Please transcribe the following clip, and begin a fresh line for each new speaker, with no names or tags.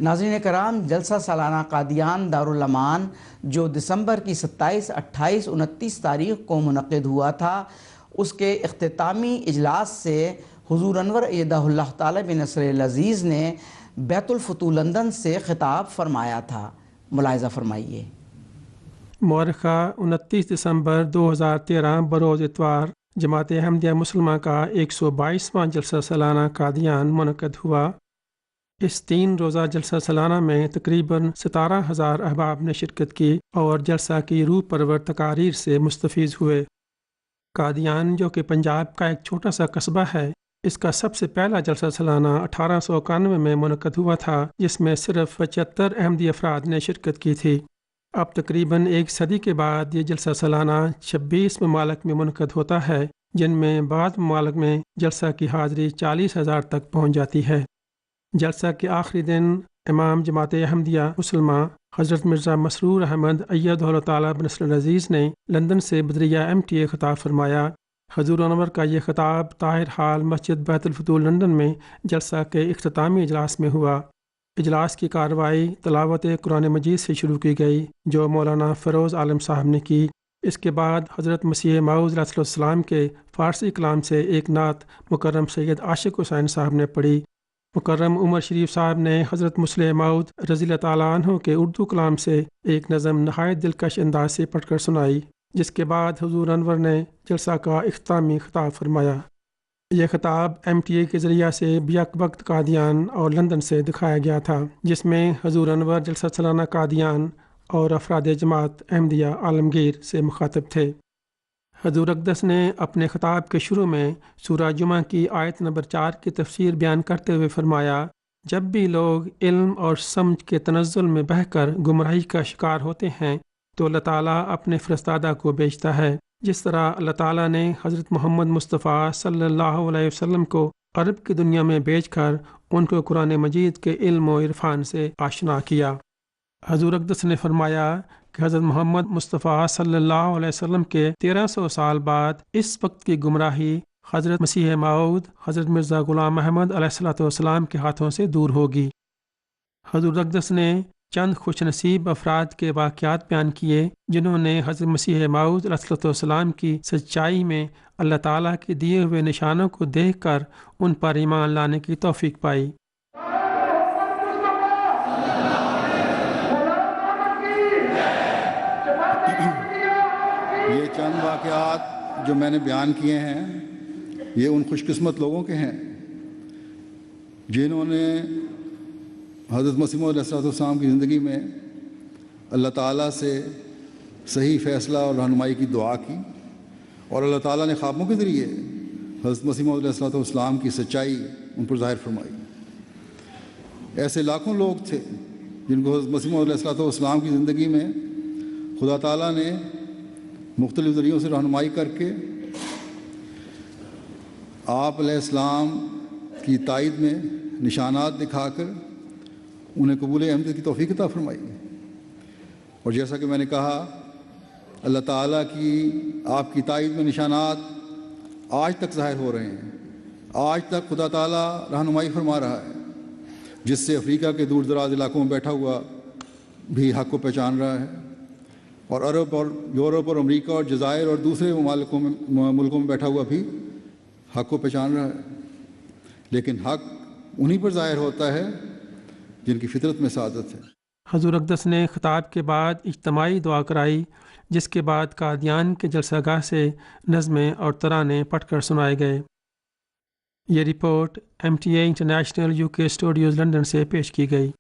ناظرین کرام، جلسہ سالانہ قادیان دارالامان جو دسمبر کی 27، 28، 29 تاریخ کو منعقد ہوا تھا، اس کے اختتامی اجلاس سے حضور انور ایدہ اللہ تعالی بنصر العزیز نے بیت الفتوح لندن سے خطاب فرمایا تھا۔ ملاحظہ فرمائیے۔
مورخہ 29 دسمبر 2013 بروز اتوار جماعت احمدیہ مسلمہ کا 122واں جلسہ سالانہ قادیان منعقد ہوا۔ اس 3 روزہ جلسہ سالانہ میں تقریباً 17,000 احباب نے شرکت کی اور جلسہ کی روح پرور تقاریر سے مستفیض ہوئے۔ قادیان جو کہ پنجاب کا ایک چھوٹا سا قصبہ ہے، اس کا سب سے پہلا جلسہ سالانہ 1891 میں منعقد ہوا تھا، جس میں صرف 75 احمدی افراد نے شرکت کی تھی۔ اب تقریباً 1 صدی کے بعد یہ جلسہ سالانہ 26 ممالک میں منعقد ہوتا ہے، جن میں بعض ممالک میں جلسہ کی حاضری 40,000 تک پہنچ جاتی ہے۔ جلسہ کے آخری دن امام جماعت احمدیہ مسلمہ حضرت مرزا مسرور احمد ایدہ اللہ تعالی بنصر العزیز نے لندن سے بدریہ MTA خطاب فرمایا۔ حضور انور کا یہ خطاب طاہر ہال مسجد بیت الفتوح لندن میں جلسہ کے اختتامی اجلاس میں ہوا۔ اجلاس کی کارروائی تلاوت قرآن مجید سے شروع کی گئی، جو مولانا فیروز عالم صاحب نے کی۔ اس کے بعد حضرت مسیح موعود علیہ السلام کے فارسی کلام سے ایک نعت مکرم سید عاشق حسین صاحب نے پڑھی۔ مکرم عمر شریف صاحب نے حضرت مسیح موعود رضی اللہ تعالیٰ عنہ کے اردو کلام سے ایک نظم نہایت دلکش انداز سے پڑھ کر سنائی، جس کے بعد حضور انور نے جلسہ کا اختتامی خطاب فرمایا۔ یہ خطاب MTA کے ذریعہ سے بیک وقت قادیان اور لندن سے دکھایا گیا تھا، جس میں حضور انور جلسہ سالانہ قادیان اور افراد جماعت احمدیہ عالمگیر سے مخاطب تھے۔ حضور اقدس نے اپنے خطاب کے شروع میں سورہ جمعہ کی آیت نمبر 4 کی تفسیر بیان کرتے ہوئے فرمایا، جب بھی لوگ علم اور سمجھ کے تنزل میں بہہ کر گمراہی کا شکار ہوتے ہیں تو اللہ تعالیٰ اپنے فرستادہ کو بھیجتا ہے، جس طرح اللہ تعالیٰ نے حضرت محمد مصطفیٰ صلی اللہ علیہ وسلم کو عرب کی دنیا میں بھیج کر ان کو قرآن مجید کے علم و عرفان سے آشنا کیا۔ حضور اقدس نے فرمایا کہ حضرت محمد مصطفیٰ صلی اللہ علیہ وسلم کے 1300 سال بعد اس وقت کی گمراہی حضرت مسیح موعود حضرت مرزا غلام احمد علیہ السلام کے ہاتھوں سے دور ہوگی۔ حضور اقدس نے چند خوش نصیب افراد کے واقعات بیان کیے، جنہوں نے حضرت مسیح موعود علیہ السلام کی سچائی میں اللہ تعالیٰ کے دیے ہوئے نشانوں کو دیکھ کر ان پر ایمان لانے کی توفیق پائی۔
یہ چند واقعات جو میں نے بیان کیے ہیں، یہ ان خوش قسمت لوگوں کے ہیں جنہوں نے حضرت مسیح موعود علیہ السلام کی زندگی میں اللہ تعالیٰ سے صحیح فیصلہ اور رہنمائی کی دعا کی، اور اللہ تعالیٰ نے خوابوں کے ذریعے حضرت مسیح موعود علیہ السلام کی سچائی ان پر ظاہر فرمائی۔ ایسے لاکھوں لوگ تھے جن کو حضرت مسیح موعود علیہ السلام کی زندگی میں خدا تعالیٰ نے مختلف ذریعوں سے رہنمائی کر کے آپ علیہ السلام کی تائید میں نشانات دکھا کر انہیں قبول احمدیت کی توفیق عطا فرمائی۔ اور جیسا کہ میں نے کہا، اللہ تعالیٰ کی آپ کی تائید میں نشانات آج تک ظاہر ہو رہے ہیں۔ آج تک خدا تعالیٰ رہنمائی فرما رہا ہے، جس سے افریقہ کے دور دراز علاقوں میں بیٹھا ہوا بھی حق کو پہچان رہا ہے، اور عرب اور یورپ اور امریکہ اور جزائر اور دوسرے ملکوں میں بیٹھا ہوا بھی حق کو پہچان رہا ہے۔ لیکن حق انہی پر ظاہر ہوتا ہے جن کی فطرت میں سعادت ہے۔
حضور اقدس نے خطاب کے بعد اجتماعی دعا کرائی، جس کے بعد قادیان کے جلسہ گاہ سے نظمیں اور ترانے پڑھ کر سنائے گئے۔ یہ report MTA international UK studios London سے پیش کی گئی۔